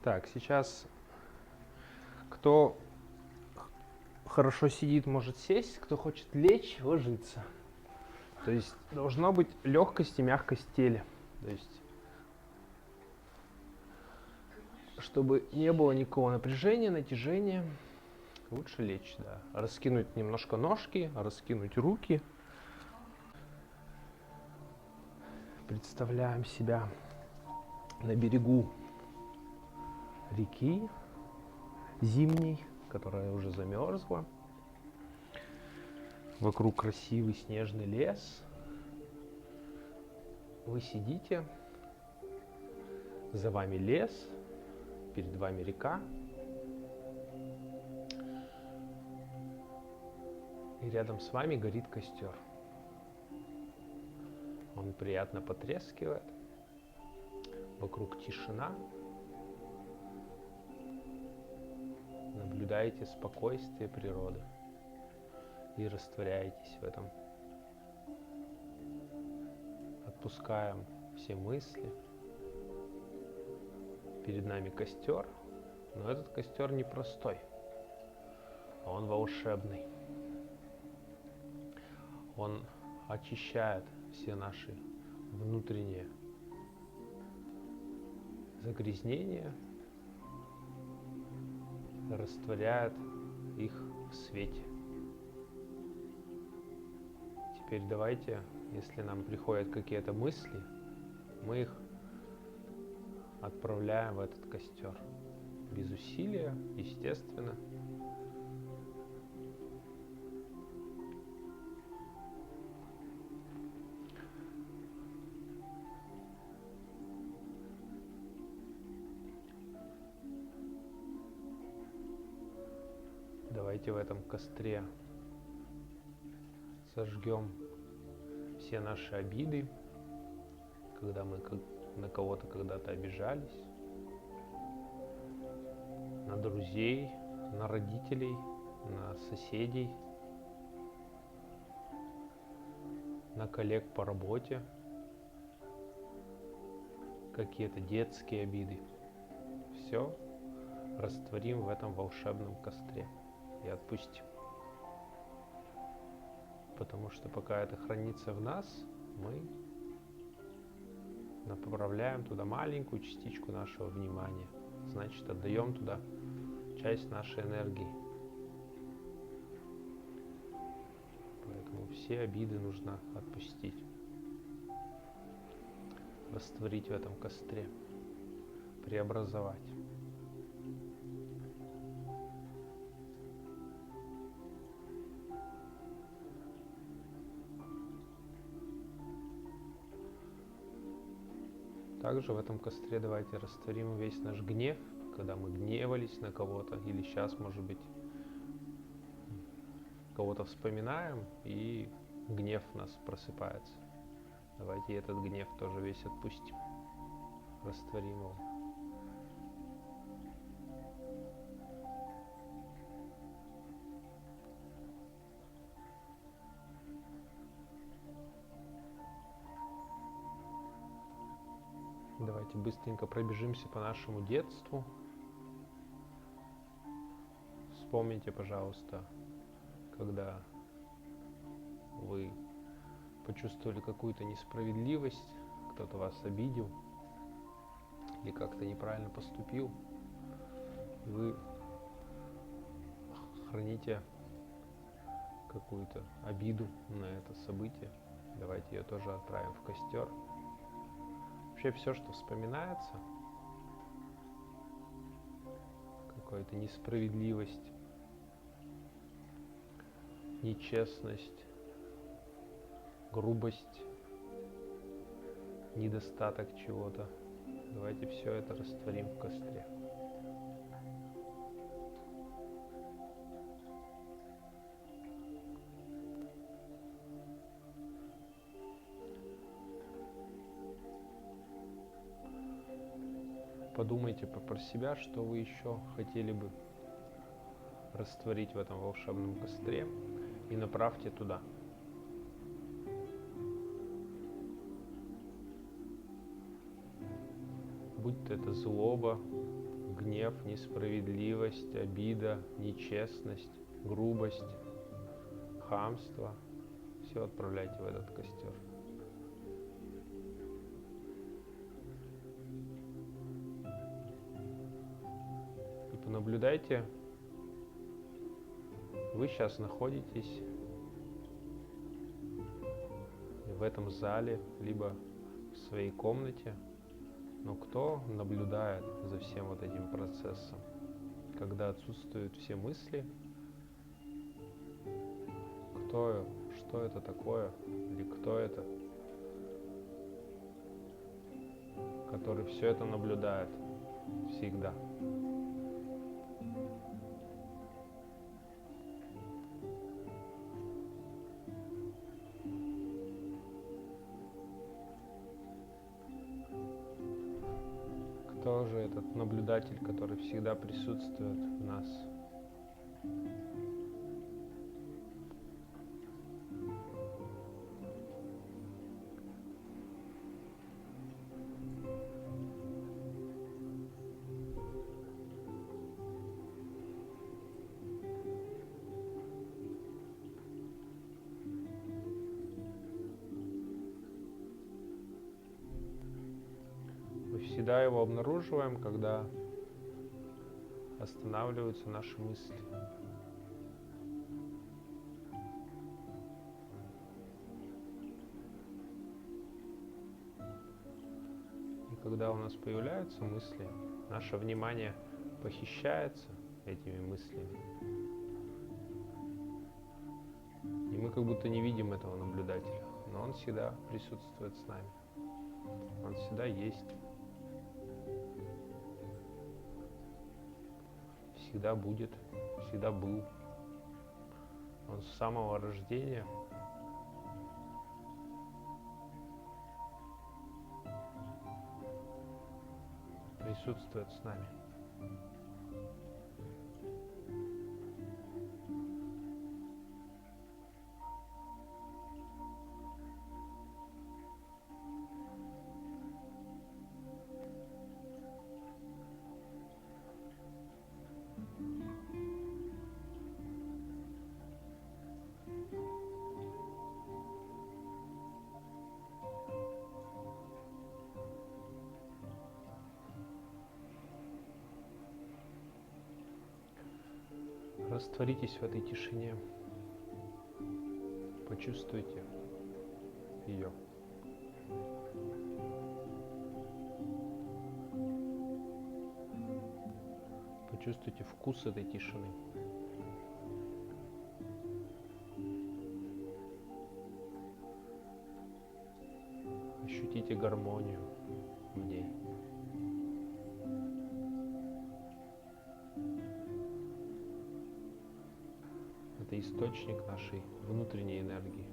Так, сейчас кто хорошо сидит, может сесть, кто хочет лечь, ложиться. То есть должна быть легкость и мягкость в теле. То есть, чтобы не было никакого напряжения, натяжения, лучше лечь, да. Раскинуть немножко ножки, раскинуть руки. Представляем себя на берегу реки зимней, которая уже замерзла. Вокруг красивый снежный лес. Вы сидите, за вами лес, перед вами река. И рядом с вами горит костер. Он приятно потрескивает. Вокруг тишина. Наблюдаете спокойствие природы и растворяетесь в этом. Отпускаем все мысли. Перед нами костер, но этот костер не простой, он волшебный. Он очищает все наши внутренние загрязнения, растворяет их в свете. Теперь давайте, если нам приходят какие-то мысли, мы их отправляем в этот костер. Без усилия, естественно. Давайте в этом костре сожгем все наши обиды, когда мы на кого-то когда-то обижались, на друзей, на родителей, на соседей, на коллег по работе, какие-то детские обиды. Все растворим в этом волшебном костре и отпустим. Потому что пока это хранится в нас, мы направляем туда маленькую частичку нашего внимания. Значит, отдаем туда часть нашей энергии. Поэтому все обиды нужно отпустить. Растворить в этом костре. Преобразовать. Также в этом костре давайте растворим весь наш гнев, когда мы гневались на кого-то, или сейчас, может быть, кого-то вспоминаем, и гнев у нас просыпается. Давайте этот гнев тоже весь отпустим, растворим его. Давайте быстренько пробежимся по нашему детству. Вспомните, пожалуйста, когда вы почувствовали какую-то несправедливость, кто-то вас обидел или как-то неправильно поступил. Вы храните какую-то обиду на это событие. Давайте ее тоже отправим в костер. Вообще все, что вспоминается, какая-то несправедливость, нечестность, грубость, недостаток чего-то. Давайте все это растворим в костре. Подумайте про себя, что вы еще хотели бы растворить в этом волшебном костре, и направьте туда. Будь то это злоба, гнев, несправедливость, обида, нечестность, грубость, хамство. Все отправляйте в этот костер. И понаблюдайте, вы сейчас находитесь в этом зале, либо в своей комнате, но кто наблюдает за всем вот этим процессом, когда отсутствуют все мысли, что это такое, или кто это, который все это наблюдает всегда. Кто же этот наблюдатель, который всегда присутствует в нас? Мы всегда его обнаруживаем, когда останавливаются наши мысли. И когда у нас появляются мысли, наше внимание похищается этими мыслями. И мы как будто не видим этого наблюдателя, но он всегда присутствует с нами. Он всегда есть. Всегда будет, всегда был. Он с самого рождения присутствует с нами. Растворитесь в этой тишине. Почувствуйте ее. Почувствуйте вкус этой тишины. Ощутите гармонию в ней. Это источник нашей внутренней энергии.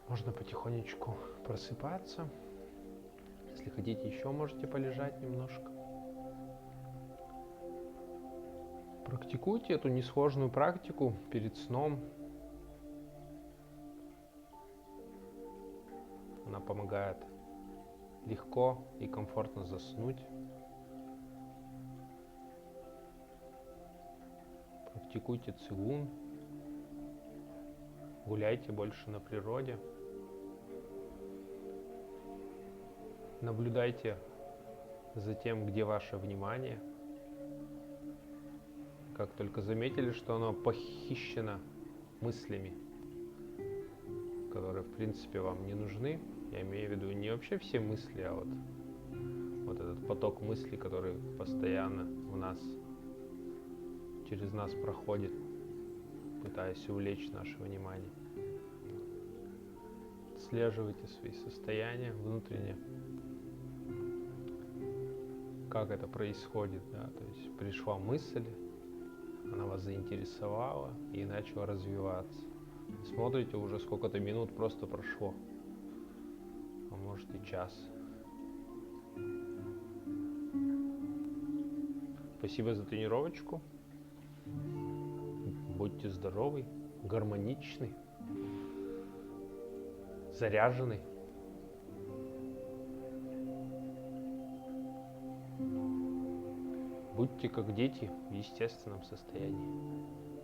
Можно потихонечку просыпаться. Если хотите, еще можете полежать немножко. Практикуйте эту несложную практику перед сном. Она помогает легко и комфортно заснуть. Практикуйте цигун. Гуляйте больше на природе. Наблюдайте за тем, где ваше внимание. Как только заметили, что оно похищено мыслями, которые в принципе вам не нужны, я имею в виду не вообще все мысли, а вот этот поток мыслей, который постоянно в нас, через нас проходит, пытаясь увлечь наше внимание. Отслеживайте свои состояния внутренние. Как это происходит, да, то есть пришла мысль, она вас заинтересовала и начала развиваться. Смотрите, уже сколько-то минут просто прошло. может и час. Спасибо за тренировочку. Будьте здоровы, гармоничны, заряжены. Будьте как дети в естественном состоянии.